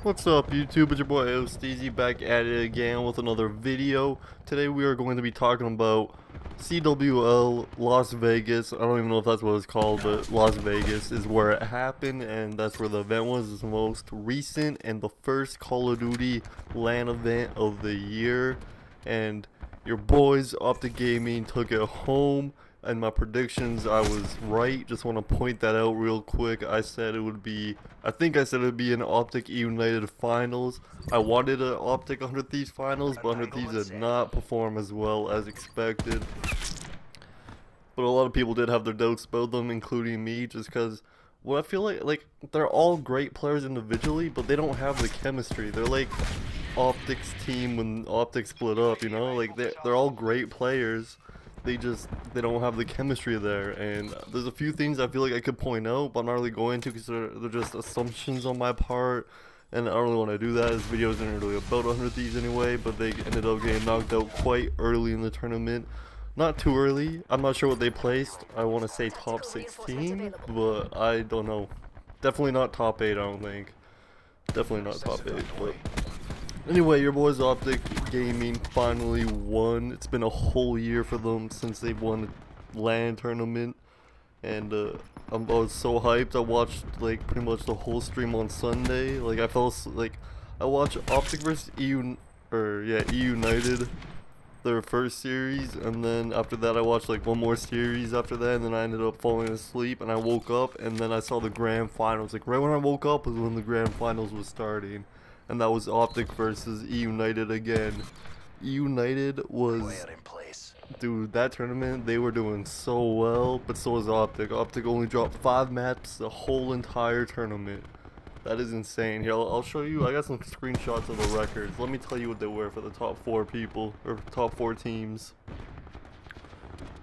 What's up YouTube, it's your boy Steezy back at it again with another video. Today we are going to be talking about CWL Las Vegas. I don't even know if that's what it's called, but Las Vegas is where it happened and that's where the event was. It's the most recent and the first Call of Duty LAN event of the year. And your boys Optic Gaming took it home. And my predictions, I was right. Just want to point that out real quick. I said it would be, I think I said it would be an Optic United finals. I wanted an Optic 100 Thieves finals, but 100 Thieves did not perform as well as expected. But a lot of people did have their doubts about them, including me, just because, well, I feel like they're all great players individually, but they don't have the chemistry. They're like Optic's team when Optic split up, you know? Like they're all great players. They don't have the chemistry there, and there's a few things I feel like I could point out, but I'm not really going to because they're just assumptions on my part, and I don't really want to do that. This video isn't really about 100 Thieves anyway, but they ended up getting knocked out quite early in the tournament. Not too early. I'm not sure what they placed. I want to say top 16, but I don't know. Definitely not top 8, I don't think. Definitely not top 8, but anyway, your boys Optic Gaming finally won. It's been a whole year for them since they've won the LAN tournament, and I was so hyped. I watched like pretty much the whole stream on Sunday. Like I watched Optic versus EU United, their first series, and then after that I watched like one more series after that, and then I ended up falling asleep, and I woke up, and then I saw the grand finals. Like right when I woke up was when the grand finals was starting. And that was Optic versus E United again. E United was, dude, that tournament they were doing so well, but so was Optic. Optic only dropped 5 maps the whole entire tournament. That is insane. Here, I'll show you. I got some screenshots of the records. Let me tell you what they were for the top 4 people, or top 4 teams.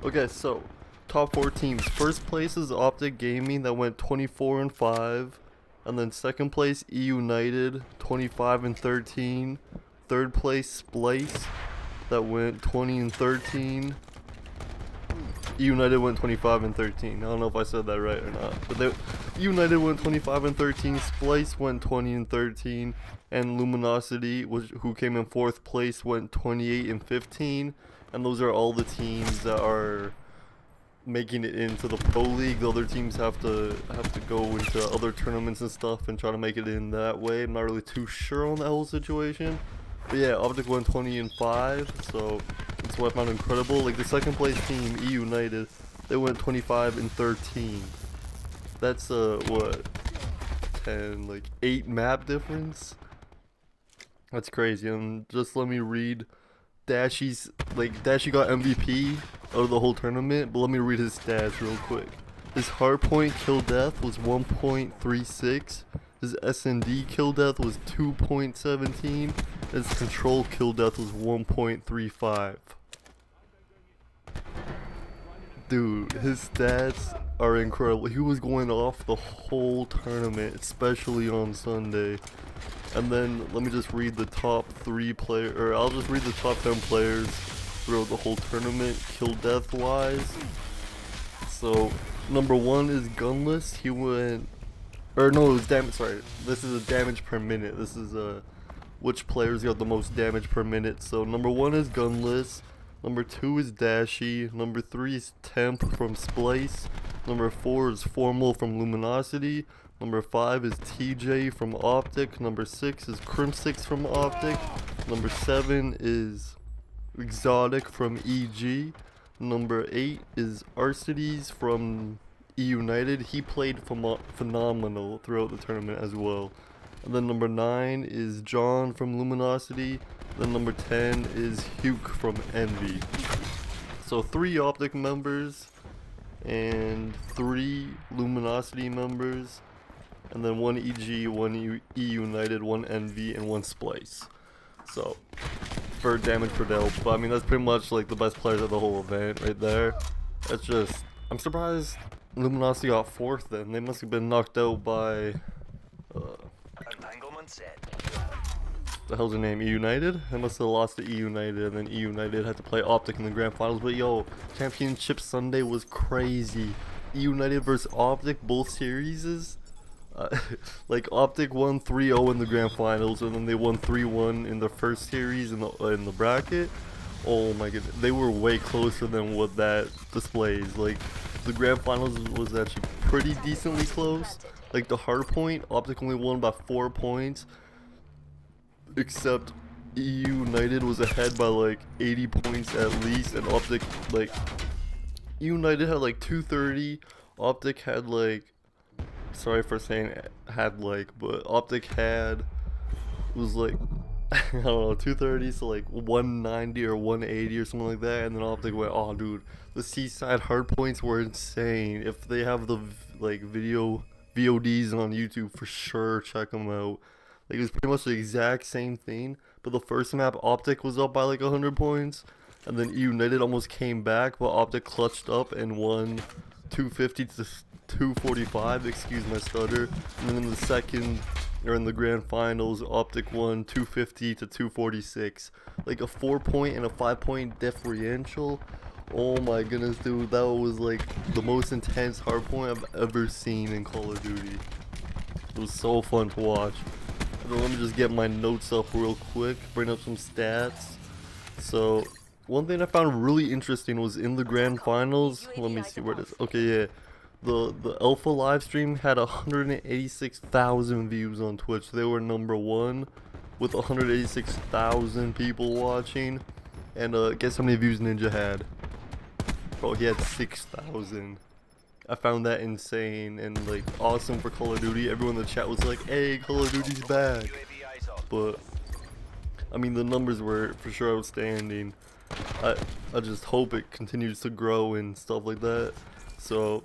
Okay, so top 4 teams. First place is Optic Gaming that went 24-5. And then second place E United 25-13. Third place Splice that went 20-13. E United went 25-13. I don't know if I said that right or not, but E United went 25-13. Splice went 20-13, and Luminosity, who came in 4th place, went 28-15. And those are all the teams that are making it into the pro league. The other teams have to go into other tournaments and stuff and try to make it in that way. I'm not really too sure on that whole situation, but yeah, Optic went 20-5, so that's what I found incredible. Like the second place team, E United, they went 25-13. That's what, 8 map difference. That's crazy. And just let me read Dashy's, Dashy got MVP out of the whole tournament, but let me read his stats real quick. His hardpoint kill death was 1.36, his SND kill death was 2.17, his control kill death was 1.35. Dude, his stats are incredible. He was going off the whole tournament, especially on Sunday. And then let me just read the top 3 players, or I'll just read the top 10 players throughout the whole tournament, kill death wise. So number 1 is Gunless. He went, or no, it was damage. Sorry, this is a damage per minute. This is which players got the most damage per minute. So number 1 is Gunless. Number 2 is Dashy. Number 3 is Temp from Splice. Number 4 is Formal from Luminosity. Number 5 is TJ from Optic. Number 6 is Crimsix from Optic. Number 7 is Exotic from EG. Number 8 is Arcides from E United. He played phenomenal throughout the tournament as well. And then number 9 is John from Luminosity. Then number 10 is Huke from Envy. So 3 Optic members and 3 Luminosity members, and then 1 EG, 1 E United, 1 Envy, and 1 Splice. So for damage per delta, but I mean that's pretty much like the best players of the whole event right there. That's just, I'm surprised Luminosity got 4th then. They must have been knocked out by the hell's her name? E United? They must have lost to E United, and then E United had to play Optic in the grand finals. But yo, Championship Sunday was crazy. E United versus Optic, both series. like Optic won 3-0 in the grand finals, and then they won 3-1 in the first series in the bracket. Oh my goodness, they were way closer than what that displays. Like the grand finals was actually pretty decently close. Like the hard point, Optic only won by 4 points, except EU United was ahead by like 80 points at least, and Optic, like, EU United had like 230, Optic had like, sorry for saying had like, but Optic had, was like, I don't know, 230, so like 190 or 180 or something like that, and then Optic went, oh dude, the Seaside hard points were insane. If they have the like VODs on YouTube, for sure check them out. Like it was pretty much the exact same thing, but the first map Optic was up by like 100 points, and then United almost came back, but Optic clutched up and won 250 to 245, excuse my stutter. And then in the second, or in the grand finals, Optic won 250 to 246. Like a 4-point and a 5-point differential. Oh my goodness, dude, that was like the most intense hardpoint I've ever seen in Call of Duty. It was so fun to watch. Let me just get my notes up real quick, bring up some stats. So one thing I found really interesting was in the grand finals, let me see where it is. Okay, yeah, the alpha live stream had 186,000 views on Twitch. They were number one with 186,000 people watching. And guess how many views Ninja had? Bro, he had 6,000. I found that insane and like awesome for Call of Duty. Everyone in the chat was like, hey, Call of Duty's back. But I mean, the numbers were for sure outstanding. I just hope it continues to grow and stuff like that. So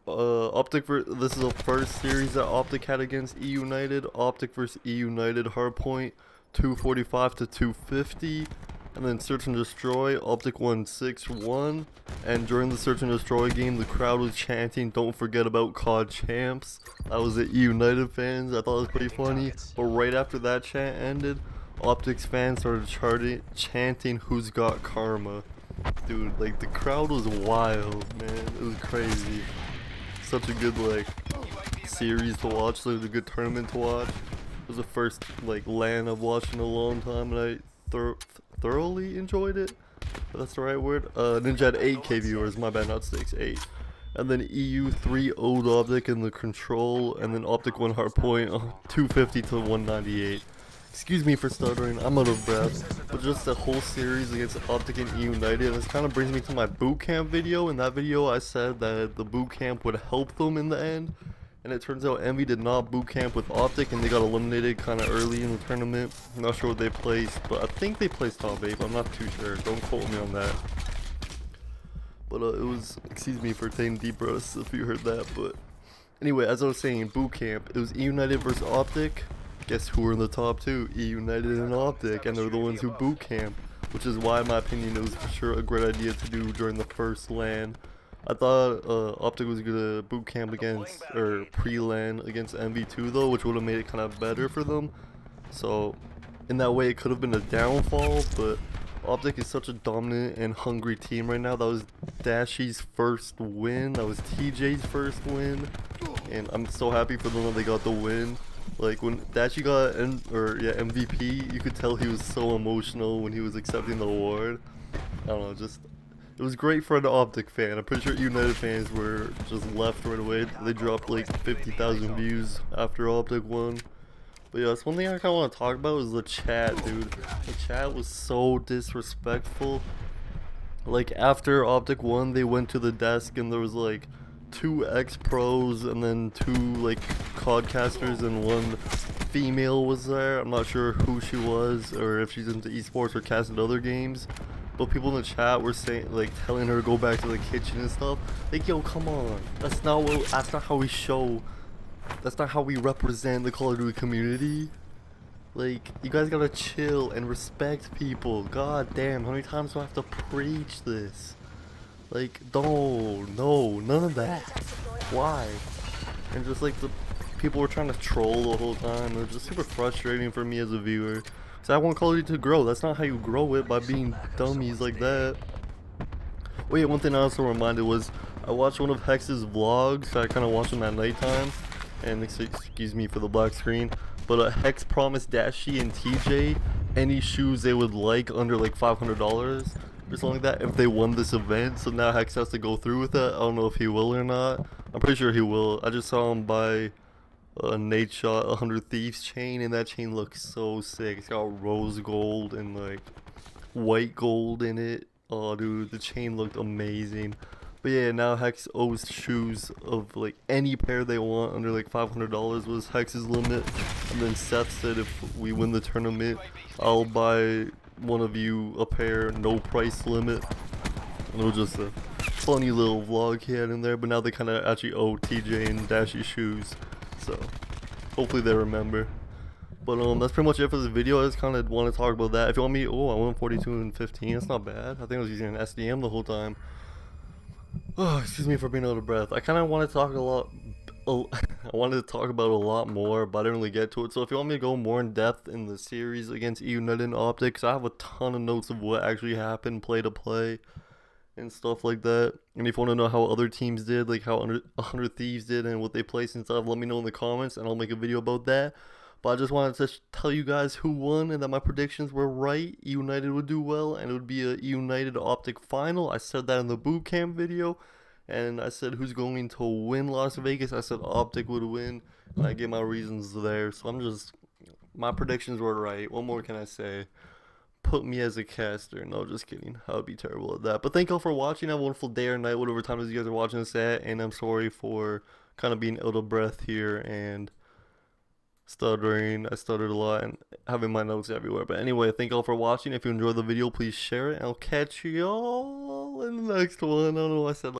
Optic, this is the first series that Optic had against EU United. Optic versus EU United hardpoint 245 to 250. And then Search and Destroy, Optic won 6-1. And during the Search and Destroy game, the crowd was chanting, "Don't forget about COD champs." That was the United fans. I thought it was pretty funny. But right after that chant ended, Optic's fans started chanting, "Who's got karma?" Dude, like the crowd was wild, man. It was crazy. Such a good like series to watch. Like a good tournament to watch. It was the first like LAN I've watched in a long time, and I thoroughly enjoyed it. That's the right word. Ninja had 8k viewers, my bad, not 6, 8. And then EU 3-0'd Optic in the control, and then Optic won hardpoint 250 to 198. Excuse me for stuttering, I'm out of breath. But just the whole series against Optic and EU United, and this kind of brings me to my boot camp video. In that video I said that the boot camp would help them in the end. And it turns out Envy did not boot camp with Optic, and they got eliminated kind of early in the tournament. I'm not sure what they placed, but I think they placed top 8, but I'm not too sure. Don't quote me on that. But it was, excuse me for taking deep breaths if you heard that. But anyway, as I was saying, boot camp, it was E United versus Optic. Guess who were in the top 2? E United and Optic, and they're the ones who boot camp, which is why, in my opinion, it was for sure a great idea to do during the first LAN. I thought Optic was gonna boot camp against, or pre-LAN against MV2 though, which would have made it kind of better for them. So in that way it could have been a downfall, but Optic is such a dominant and hungry team right now. That was Dashy's first win, that was TJ's first win, and I'm so happy for them that they got the win. Like when Dashy got MVP, you could tell he was so emotional when he was accepting the award. I don't know, just it was great for an Optic fan. I'm pretty sure United fans were just left right away. They dropped like 50,000 views after Optic won. But yeah, that's one thing I kind of want to talk about is the chat, dude. The chat was so disrespectful. Like after Optic won, they went to the desk and there was like 2 ex-pros and then 2 like codcasters and 1 female was there. I'm not sure who she was or if she's into esports or casted other games. But people in the chat were saying, like, telling her to go back to the kitchen and stuff. Like, yo, come on. That's not how we show. That's not how we represent the Call of Duty community. Like, you guys gotta chill and respect people. God damn, how many times do I have to preach this? Like, no, none of that. Why? And just like the people were trying to troll the whole time. It was just super frustrating for me as a viewer. So I want Call of Duty to grow. That's not how you grow it, by being dummies like that. Oh yeah, one thing I also reminded was I watched one of Hex's vlogs. So I kind of watched them at nighttime, and excuse me for the black screen, but Hex promised Dashi and TJ any shoes they would like under like $500 or something like that if they won this event. So now Hex has to go through with it. I don't know if he will or not. I'm pretty sure he will. I just saw him buy a Nate Shot 100 Thieves chain, and that chain looks so sick. It's got rose gold and like white gold in it. Oh dude, the chain looked amazing. But yeah, now Hex owes shoes of like any pair they want under like $500 was Hex's limit. And then Seth said if we win the tournament, I'll buy one of you a pair, no price limit. And it was just a funny little vlog he had in there. But now they kind of actually owe TJ and Dashi shoes, so hopefully they remember. But that's pretty much it for this video. I just kind of want to talk about that. If you want me, I went 42 and 15. That's not bad. I think I was using an SDM the whole time. Oh, excuse me for being out of breath. I kind of want to talk I wanted to talk about a lot more, but I didn't really get to it. So if you want me to go more in depth in the series against United and Optic, I have a ton of notes of what actually happened, play to play, and stuff like that. And if you want to know how other teams did, like how 100 Thieves did and what they placed and stuff, let me know in the comments, and I'll make a video about that. But I just wanted to tell you guys who won and that my predictions were right. United would do well, and it would be a United Optic final. I said that in the boot camp video, and I said who's going to win Las Vegas. I said Optic would win, and I gave my reasons there. So my predictions were right. What more can I say? Put me as a caster. No, just kidding. I would be terrible at that. But thank y'all for watching. Have a wonderful day or night, whatever time you guys are watching this at. And I'm sorry for kind of being out of breath here and stuttering. I stuttered a lot and having my notes everywhere. But anyway, thank y'all for watching. If you enjoyed the video, please share it. And I'll catch y'all in the next one. I don't know what I said.